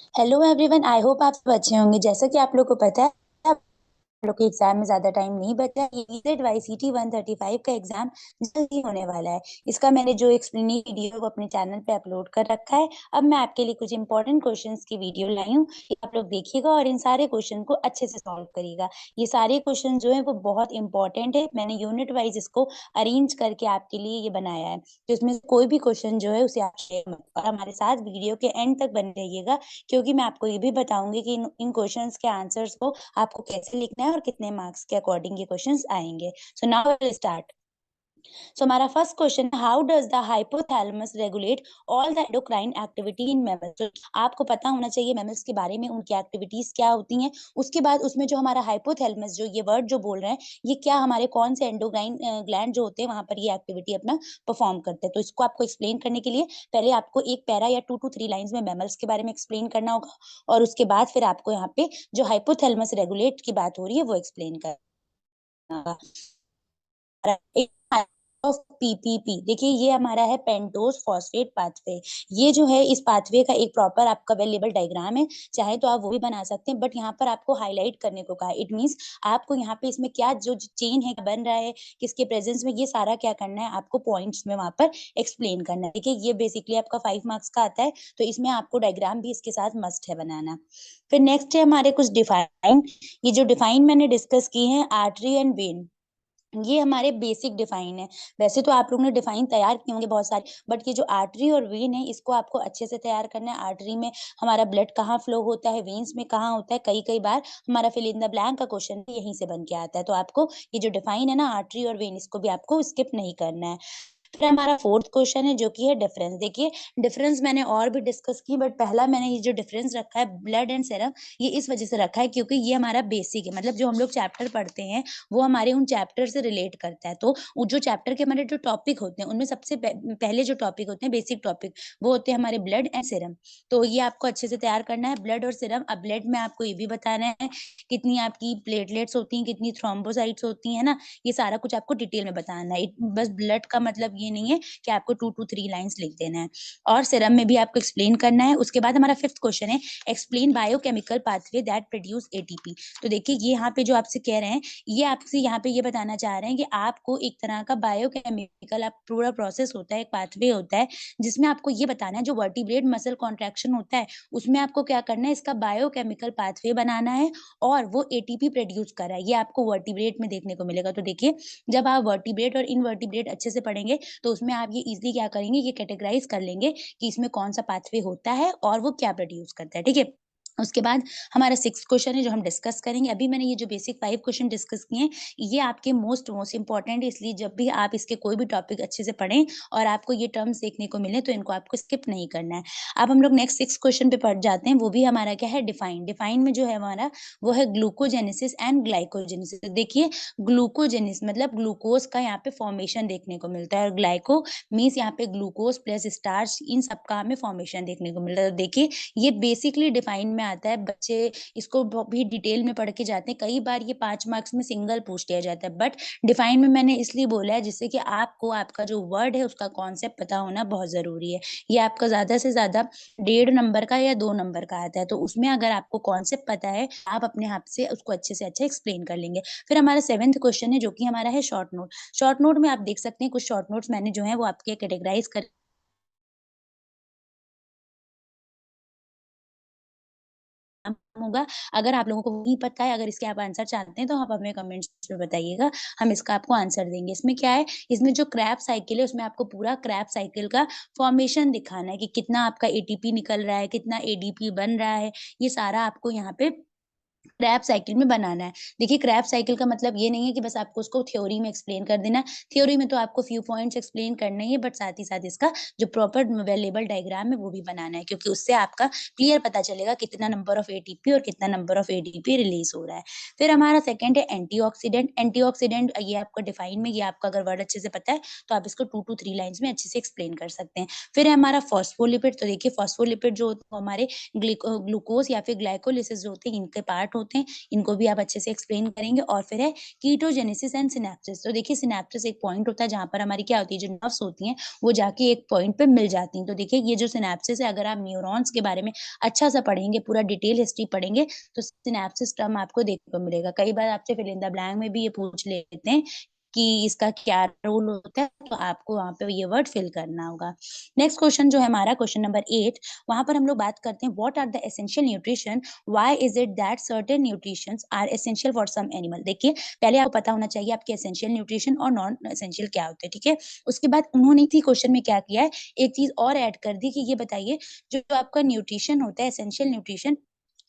Hello everyone, I hope आप सब अच्छे होंगे। जैसा कि आप लोग को पता है, आप लोग के एग्जाम में ज्यादा टाइम नहीं बचा। ये ईजेड वाईसीटी 135 का एग्जाम जल्दी होने वाला है। इसका मैंने जो एक्सप्लेनिंग वीडियो है वो अपने चैनल पे अपलोड कर रखा है। अब मैं आपके लिए कुछ इंपॉर्टेंट क्वेश्चंस की वीडियो लाई हूँ। ये आप लोग देखिएगा और इन सारे क्वेश्चन को अच्छे से सॉल्व करिएगा। ये सारे क्वेश्चन जो है वो बहुत इंपॉर्टेंट है। मैंने यूनिट वाइज इसको अरेंज करके आपके लिए ये बनाया है, तो इसमें कोई भी क्वेश्चन जो है उसे आप शेयर मत, और हमारे साथ वीडियो के एंड तक बने रहिएगा, क्योंकि मैं आपको ये भी बताऊंगी कि इन क्वेश्चंस के आंसर्स को आपको कैसे लिखना है और कितने मार्क्स के अकॉर्डिंग ये क्वेश्चंस आएंगे। So now will start. So हमारा first question, how does the hypothalamus regulate all the endocrine activity in mammals. तो आपको पता होना चाहिए मैमल्स के बारे में, उनकी एक्टिविटीज क्या होती हैं। उसके बाद उसमें जो हमारा हाइपोथैलेमस, जो ये वर्ड जो बोल रहे हैं, ये क्या हमारे कौन से एंडोक्राइन ग्लैंड जो होते हैं वहां पर ये एक्टिविटी अपना परफॉर्म करते हैं। तो इसको आपको एक्सप्लेन करने के लिए पहले आपको एक पैरा या 2 to 3 लाइंस में मैमल्स के बारे में एक्सप्लेन करना होगा, और उसके बाद फिर आपको यहाँ पे जो हाइपोथैलेमस रेगुलेट की बात हो रही है वो एक्सप्लेन करना होगा। ऑफ पीपीपी, देखिए ये हमारा है पेंटोज फॉस्फेट पाथवे। ये जो है इस पाथवे का एक प्रॉपर आपका अवेलेबल डायग्राम है। चाहे तो आप वो भी बना सकते हैं, बट यहाँ पर आपको हाईलाइट करने को कहा। इट मींस आपको यहाँ पे इसमें क्या जो चेन है बन रहा है, किसके प्रेजेंस में, ये सारा क्या करना है आपको पॉइंट्स में वहां पर एक्सप्लेन करना है। देखिए ये बेसिकली आपका 5 मार्क्स का आता है, तो इसमें आपको डायग्राम भी इसके साथ मस्ट है बनाना। फिर नेक्स्ट है हमारे कुछ डिफाइन। ये जो डिफाइन मैंने डिस्कस की है, आर्टरी एंड वेन, ये हमारे बेसिक डिफाइन है। वैसे तो आप लोगों ने डिफाइन तैयार किए होंगे बहुत सारे, बट ये जो आर्टरी और वेन है इसको आपको अच्छे से तैयार करना है। आर्टरी में हमारा ब्लड कहाँ फ्लो होता है, वेन्स में कहाँ होता है, कई कई बार हमारा फिल इन द ब्लैंक का क्वेश्चन यहीं से बन के आता है। तो आपको ये जो डिफाइन है ना आर्टरी और वेन, इसको भी आपको स्किप नहीं करना है। फिर हमारा फोर्थ क्वेश्चन है जो कि है डिफरेंस। देखिए डिफरेंस मैंने और भी डिस्कस की, बट पहला मैंने ये जो डिफरेंस रखा है ब्लड एंड सेरम, ये इस वजह से रखा है क्योंकि ये हमारा बेसिक है। मतलब जो हम लोग चैप्टर पढ़ते हैं वो हमारे उन चैप्टर से रिलेट करता है। तो वो जो चैप्टर के हमारे जो टॉपिक होते हैं उनमें सबसे पहले जो टॉपिक होते हैं बेसिक टॉपिक, वो होते हैं हमारे ब्लड एंड सीरम। तो ये आपको अच्छे से तैयार करना है, ब्लड और सीरम। अब ब्लड में आपको ये भी बताना है कितनी आपकी प्लेटलेट्स होती हैं, कितनी थ्रोम्बोसाइट्स होती है ना, ये सारा कुछ आपको डिटेल में बताना है। बस ब्लड का मतलब ये नहीं है कि आपको 2 to 3 लाइंस लिख देना है, और सीरम में भी आपको एक्सप्लेन करना है। उसके बाद हमारा फिफ्थ क्वेश्चन है, explain biochemical pathway that produce ATP. तो देखिए ये यहाँ पे जो आपसे कह रहे हैं, ये आपसे यहाँ पे ये बताना चाह रहे हैं कि आपको एक तरह का बायोकेमिकल आप पूरा प्रोसेस होता है, एक पाथवे होता है, जिसमें आपको ये बताना है जो वर्टिब्रेट मसल कॉन्ट्रैक्शन होता है उसमें आपको क्या करना है, इसका बायोकेमिकल पाथवे बनाना है, और वो एटीपी प्रोड्यूस कर रहा है। ये आपको वर्टिब्रेट में देखने को मिलेगा। तो देखिए जब आप वर्टिब्रेट और इनवर्टिब्रेट अच्छे से पढ़ेंगे तो उसमें आप ये इजिली क्या करेंगे, ये कैटेगराइज कर लेंगे कि इसमें कौन सा पाथवे होता है और वो क्या प्रोड्यूस करता है। ठीक है, उसके बाद हमारा सिक्स क्वेश्चन है जो हम डिस्कस करेंगे। अभी मैंने ये जो बेसिक 5 क्वेश्चन डिस्कस किए हैं, ये आपके मोस्ट मोस्ट इंपॉर्टेंट है, इसलिए जब भी आप इसके कोई भी टॉपिक अच्छे से पढ़ें और आपको ये टर्म्स देखने को मिले तो इनको आपको स्किप नहीं करना है। अब हम लोग नेक्स्ट 6 क्वेश्चन पे पढ़ जाते हैं। वो भी हमारा क्या है, डिफाइन। डिफाइन में जो है हमारा वो है ग्लूकोजेनेसिस एंड ग्लाइकोजेनेसिस। देखिए ग्लूकोजेनिस मतलब ग्लूकोज का यहाँ पे फॉर्मेशन देखने को मिलता है, और ग्लाइको मीन्स यहाँ पे ग्लूकोज प्लस स्टार्च, इन सबका हमें फॉर्मेशन देखने को मिलता है। तो देखिए ये बेसिकली डिफाइन में आता है। बच्चे इसको भी डिटेल में पढ़ के जाते हैं, कई बार ये 5 मार्क्स में सिंगल पूछ लिया जाता है, बट डिफाइन में मैंने इसलिए बोला है जिससे कि आपको आपका जो वर्ड है उसका कॉन्सेप्ट पता होना बहुत जरूरी है। ये आपका ज्यादा से ज्यादा 1.5 नंबर का या 2 नंबर का आता है, तो उसमें अगर आपको कॉन्सेप्ट पता है आप अपने हाथ से उसको अच्छे से अच्छा एक्सप्लेन कर लेंगे। फिर हमारा सेवेंथ क्वेश्चन है जो कि हमारा है शॉर्ट नोट। शॉर्ट नोट में आप देख सकते हैं कुछ शॉर्ट नोट्स मैंने जो है वो आपके कैटेगराइज कर होगा। अगर आप लोगों को नहीं पता है, अगर इसके आप आंसर चाहते हैं तो आप हमें कमेंट्स में बताइएगा, हम इसका आपको आंसर देंगे। इसमें क्या है, इसमें जो क्रैब साइकिल है उसमें आपको पूरा क्रैब साइकिल का फॉर्मेशन दिखाना है कि कितना आपका एटीपी निकल रहा है, कितना एडीपी बन रहा है, ये सारा आपको यहाँ पे क्रैब साइकिल में बनाना है। देखिए क्रैब साइकिल का मतलब ये नहीं है कि बस आपको उसको थ्योरी में एक्सप्लेन कर देना। थ्योरी में तो आपको फ्यू पॉइंट्स एक्सप्लेन करने ही है, बट साथ ही साथ इसका जो प्रॉपर अवेलेबल डायग्राम है वो भी बनाना है, क्योंकि उससे आपका क्लियर पता चलेगा कितना नंबर ऑफ एटीपी और कितना नंबर ऑफ एडीपी रिलीज हो रहा है। फिर हमारा सेकंड है एंटीऑक्सीडेंट। एंटीऑक्सीडेंट ये आपका डिफाइन में, ये आपका अगर वर्ड अच्छे से पता है तो आप इसको 2 to 3 लाइन्स में अच्छे से एक्सप्लेन कर सकते हैं। फिर है हमारा फॉस्फोलिपिड। तो देखिए फॉस्फोलिपिड जो हमारे ग्लूकोज या फिर ग्लाइकोलिसिस जो होते हैं इनके पार्ट होते होते हैं, इनको भी आप अच्छे से एक्सप्लेन करेंगे। और फिर है कीटोजेनेसिस एंड सिनेप्सिस। तो देखिए सिनेप्सिस एक पॉइंट होता है जहाँ पर हमारी क्या होती है, जो नर्व्स होती हैं वो जाके एक पॉइंट पे मिल जाती हैं। तो देखिए ये जो सिनेप्सिस है, अगर आप न्यूरॉन्स के बारे में अच्छा सा पढ़ेंगे, पूरा डिटेल हिस्ट्री पढ़ेंगे, तो सिनेप्सिस टर्म आपको देखने को मिलेगा। कई बार आपसे फिल इन द ब्लैंक में भी ये पूछ लेते हैं कि इसका क्या रोल होता है, तो आपको वहाँ पे ये वर्ड फिल करना होगा। नेक्स्ट क्वेश्चन जो है हमारा क्वेश्चन नंबर 8, वहाँ पर हम लोग बात करते हैं what are the essential nutrition, why is it that certain nutritions are essential for some animal. देखिए पहले आपको पता होना चाहिए आपके एसेंशियल न्यूट्रिशन और नॉन एसेंशियल क्या होते हैं, ठीक है। उसके बाद उन्होंने इसी क्वेश्चन में क्या किया है, एक चीज और ऐड कर दी कि ये बताइए जो आपका न्यूट्रिशन होता है, एसेंशियल न्यूट्रिशन,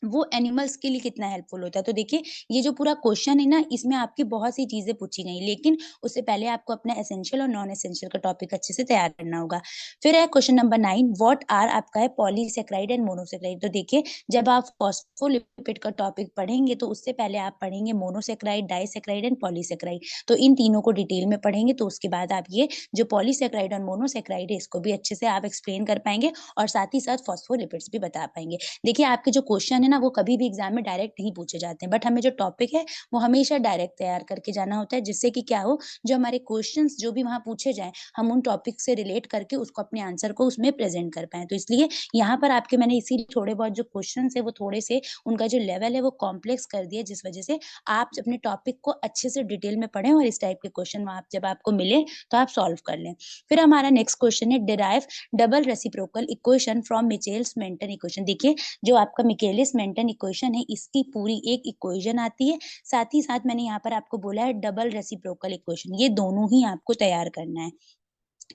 वो एनिमल्स के लिए कितना हेल्पफुल होता है। तो देखिए ये जो पूरा क्वेश्चन है ना, इसमें आपकी बहुत सी चीजें पूछी गई, लेकिन उससे पहले आपको अपना एसेंशियल और नॉन एसेंशियल का टॉपिक अच्छे से तैयार करना होगा। फिर है क्वेश्चन नंबर 9, व्हाट आर आपका है पॉलीसेक्राइड एंड मोनोसेक्राइड। तो देखिए जब आप फॉस्फोलिपिड का टॉपिक पढ़ेंगे तो उससे पहले आप पढ़ेंगे मोनोसेक्राइड, डाइसेक्राइड एंड पॉलीसेक्राइड। तो इन तीनों को डिटेल में पढ़ेंगे, तो उसके बाद आप ये जो पॉलीसेक्राइड और मोनोसेक्राइड है इसको भी अच्छे से आप एक्सप्लेन कर पाएंगे, और साथ ही साथ फॉस्फोलिपिड्स भी बता पाएंगे। देखिए आपके जो क्वेश्चन है ना, वो कभी भी एग्जाम में डायरेक्ट नहीं पूछे जाते हैं, बट हमें जो टॉपिक है वो हमेशा डायरेक्ट तैयार करके जाना होता है, जिससे कि क्या हो, जो हमारे क्वेश्चंस जो भी वहां पूछे जाए, हम उन टॉपिक से रिलेट करके उसको अपने आंसर को उसमें प्रेजेंट कर पाए। तो इसलिए यहाँ पर आपके मैंने इसीलिए थोड़े बहुत जो क्वेश्चन है वो थोड़े से उनका जो लेवल है वो कॉम्प्लेक्स कर दिया, जिस वजह से आप अपने टॉपिक को अच्छे से डिटेल में पढ़ें और इस टाइप के क्वेश्चन वहां जब आपको मिले तो आप सॉल्व कर लें। फिर हमारा नेक्स्ट क्वेश्चन है derive double reciprocal equation from Michaelis Menten equation. देखिए जो आपका मिकेलिस मेंटन इक्वेशन है, इसकी पूरी एक इक्वेशन आती है, साथ ही साथ मैंने यहाँ पर आपको बोला है डबल रेसिप्रोकल इक्वेशन, ये दोनों ही आपको तैयार करना है।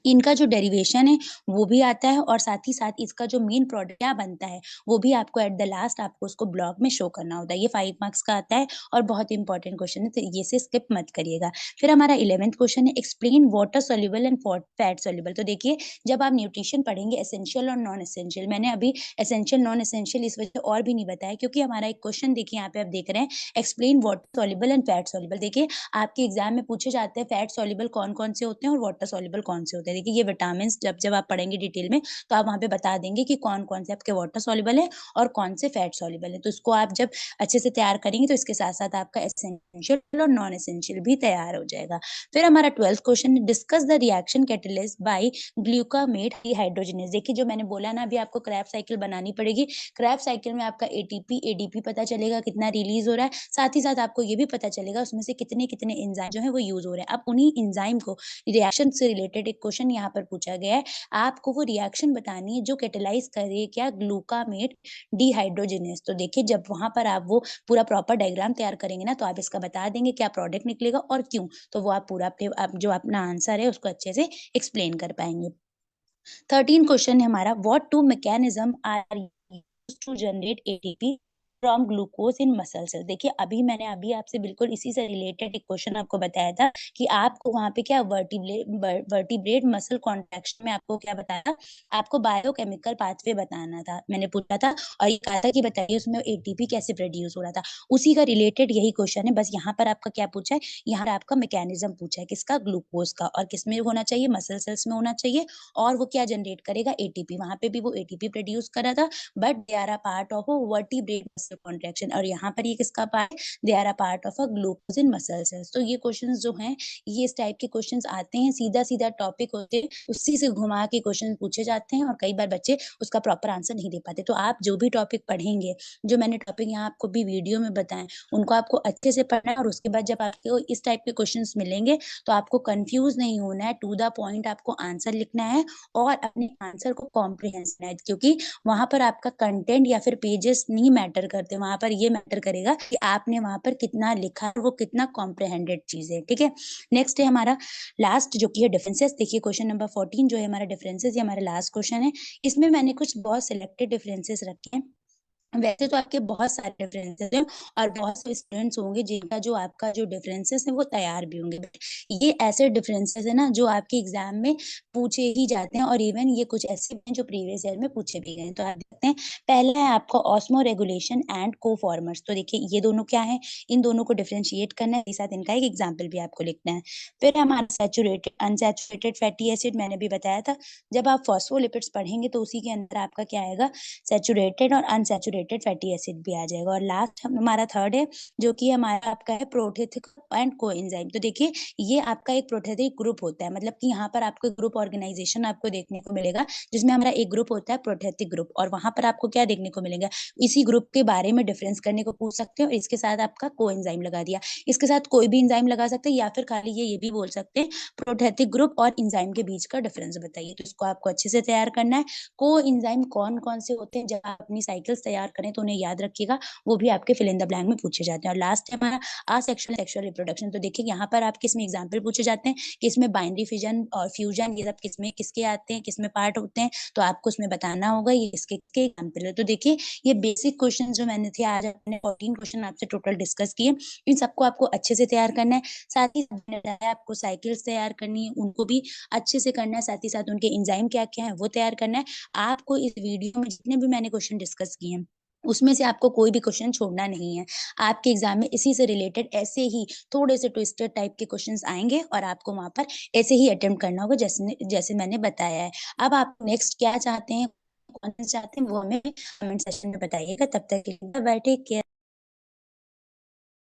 इनका जो डेरिवेशन है वो भी आता है, और साथ ही साथ इसका जो मेन प्रोडक्ट क्या बनता है वो भी आपको एट द लास्ट आपको उसको ब्लॉग में शो करना होता है। ये 5 मार्क्स का आता है और बहुत इंपॉर्टेंट क्वेश्चन है, तो ये से स्किप मत करिएगा। फिर हमारा 11th क्वेश्चन है explain water soluble and fat soluble. तो देखिए जब आप न्यूट्रिशन पढ़ेंगे एसेंशियल और नॉन एसेंशियल, मैंने अभी एसेंशियल नॉन एसेंशियल इस वजह से और भी नहीं बताया क्योंकि हमारा एक क्वेश्चन देखिए यहाँ पे आप देख रहे हैं explain water soluble and fat soluble. देखिए आपके एग्जाम में पूछे जाते हैं फैट सोल्यूबल कौन कौन से होते हैं और वाटर सोल्यूबल कौन से होते हैं। देखिए ये विटामिन जब जब आप पढ़ेंगे डिटेल में तो आप वहां पे बता देंगे कि कौन कौन से आपके वाटर सोल्यूबल है और कौन से फैट सोल्यूबल है। तो इसको आप जब अच्छे से तैयार करेंगे तो इसके साथ साथ आपका एसेंशियल और नॉन एसेंशियल भी तैयार हो जाएगा। फिर हमारा 12th क्वेश्चन है discuss the reaction catalyst by glutamate dehydrogenase. देखिए जो मैंने बोला ना अभी आपको क्रैब साइकिल बनानी पड़ेगी। क्रैब साइकिल में आपका एटीपी एडीपी पता चलेगा कितना रिलीज हो रहा है, साथ ही साथ आपको ये भी पता चलेगा उसमें से कितने कितने एंजाइम जो है वो यूज हो रहे हैं। अब उन्हीं एंजाइम को रिएक्शन से रिलेटेड एक क्वेश्चन यहाँ पर पूछा गया है, आपको वो रिएक्शन बतानी है जो कैटेलाइज करे क्या ग्लूकामेट डिहाइड्रोजिनेज। तो देखिए जब वहां पर आप वो पूरा प्रॉपर डायग्राम तैयार करेंगे ना तो आप इसका बता देंगे क्या प्रोडक्ट निकलेगा और क्यों, तो वो आप पूरा अपने आप जो अपना आंसर है उसको अच्छे से एक्सप्लेन कर पाएंगे। 13 क्वेश्चन है हमारा what two mechanism are used to generate ATP from glucose in muscle cell. देखिए अभी मैंने अभी आपसे बिल्कुल इसी से रिलेटेड एक क्वेश्चन आपको बताया था कि आपको वहां पे क्या वर्टिब्रेट मसल कॉन्ट्रैक्शन में आपको क्या बताया, आपको बायोकेमिकल पाथवे बताना था, मैंने पूछा था और ये कहा था कि बताइए उसमें एटीपी कैसे प्रोड्यूस हो रहा था, उसी का रिलेटेड यही क्वेश्चन है। बस यहाँ पर आपका क्या पूछा है, यहाँ पर आपका मैकेनिज्म पूछा है किसका, ग्लूकोज का, और किसमें होना चाहिए, मसल सेल्स में होना चाहिए, और वो क्या जनरेट करेगा, एटीपी। वहां पे भी वो एटीपी प्रोड्यूस करा था, but they are a part of a vertebrate muscle contraction, और यहाँ पर ये किसका पार्ट है, they are a part of a glucose in muscle cells. तो ये क्वेश्चंस जो हैं ये इस टाइप के क्वेश्चंस आते हैं, सीधा सीधा टॉपिक होते हैं उसी से घुमा के क्वेश्चन पूछे जाते हैं, और कई बार बच्चे उसका प्रॉपर आंसर नहीं दे पाते। तो आप जो भी टॉपिक पढ़ेंगे, जो मैंने टॉपिक यहाँ आपको भी वीडियो में बताए, उनको आपको अच्छे से पढ़ना है, और उसके बाद जब आपको इस टाइप के क्वेश्चन मिलेंगे तो आपको कंफ्यूज नहीं होना है, टू द पॉइंट आपको आंसर लिखना है और अपने आंसर को कॉम्प्रिहेंस करना है, क्योंकि वहां पर आपका कंटेंट या फिर पेजेस नहीं मैटर करते, वहां पर ये मैटर करेगा कि आपने वहां पर कितना लिखा है, वो कितना कॉम्प्रिहेंडेड चीज है। ठीक है, नेक्स्ट है हमारा लास्ट जो कि है डिफरेंसेस। देखिए क्वेश्चन नंबर 14 जो है हमारा डिफरेंसेस, ये हमारा लास्ट क्वेश्चन है। इसमें मैंने कुछ बहुत सिलेक्टेड डिफरेंसेस रखे हैं, वैसे तो आपके बहुत सारे डिफरेंसेस हैं और बहुत से स्टूडेंट्स होंगे जिनका जो आपका जो डिफरेंसेस है वो तैयार भी होंगे, बट ये ऐसे डिफरेंसेस है ना जो आपके एग्जाम में पूछे ही जाते हैं, और इवन ये कुछ ऐसे भी हैं जो प्रीवियस ईयर में पूछे भी गए। तो आप देखते हैं पहला है आपका ऑस्मो रेगुलेशन एंड कोफॉर्मर्स। तो देखिए ये दोनों क्या है, इन दोनों को डिफरेंशिएट करना है, इसके साथ इनका एक एग्जाम्पल भी आपको लिखना है। फिर हमारा सैचुरेटेड अनसैचुरेटेड फैटी एसिड, मैंने भी बताया था जब आप फॉस्फोलिपिड्स पढ़ेंगे तो उसी के अंदर आपका क्या आएगा, सैचुरेटेड और अनसैचुरेटेड सैचुरेटेड फैटी एसिड भी आ जाएगा। और लास्ट हमारा थर्ड है, जो कि हमारा आपका है प्रोटीथिक एंड कोएंजाइम। तो देखिए ये आपका एक प्रोटीथिक ग्रुप होता है, मतलब कि यहाँ पर आपको ग्रुप ऑर्गेनाइजेशन आपको देखने को मिलेगा, जिसमें हमारा एक ग्रुप होता है प्रोटीथिक ग्रुप, और वहां पर आपको क्या देखने को मिलेगा, इसी ग्रुप के बारे में डिफरेंस करने को पूछ सकते हैं, और इसके साथ आपका कोएंजाइम लगा दिया। इसके साथ कोई भी एंजाइम लगा सकते हैं, या फिर खाली ये भी बोल सकते हैं प्रोटीथिक ग्रुप और एंजाइम के बीच का डिफरेंस बताइए। तो इसको आपको अच्छे से तैयार करना है। को एंजाइम कौन कौन से होते हैं, जब आप अपनी साइकिल्स तैयार करें तो उन्हें याद रखिएगा, वो भी आपके फिल इन द ब्लैंक में पूछे जाते हैं। और लास्ट है हमारा असेक्सुअल सेक्सुअल रिप्रोडक्शन। तो देखिए यहाँ पर आप किसमें एग्जाम्पल पूछे जाते हैं कि इसमें बाइनरी फिजन और फ्यूजन ये सब किसमें किसके आते हैं, किसमें पार्ट होते हैं, तो आपको उसमें बताना होगा ये इसके एग्जाम्पल है। तो देखिए ये बेसिक क्वेश्चन जो मैंने थे, आज मैंने 14 क्वेश्चन आपसे टोटल डिस्कस किए, इन सबको आपको अच्छे से तैयार करना है। साथ ही आपको साइकिल्स तैयार करनी है, उनको भी अच्छे से करना है, साथ ही साथ उनके एंजाइम क्या क्या है वो तैयार करना है। आपको इस वीडियो में जितने भी मैंने क्वेश्चन डिस्कस किए हैं, उसमें से आपको कोई भी क्वेश्चन छोड़ना नहीं है। आपके एग्जाम में इसी से रिलेटेड ऐसे ही थोड़े से ट्विस्टेड टाइप के क्वेश्चंस आएंगे, और आपको वहां पर ऐसे ही अटेम्प्ट करना होगा जैसे जैसे मैंने बताया है। अब आप नेक्स्ट क्या चाहते हैं, कौन सा चाहते हैं, वो हमें कमेंट सेक्शन में बताइएगा। तब तक के लिए बाय, टेक केयर।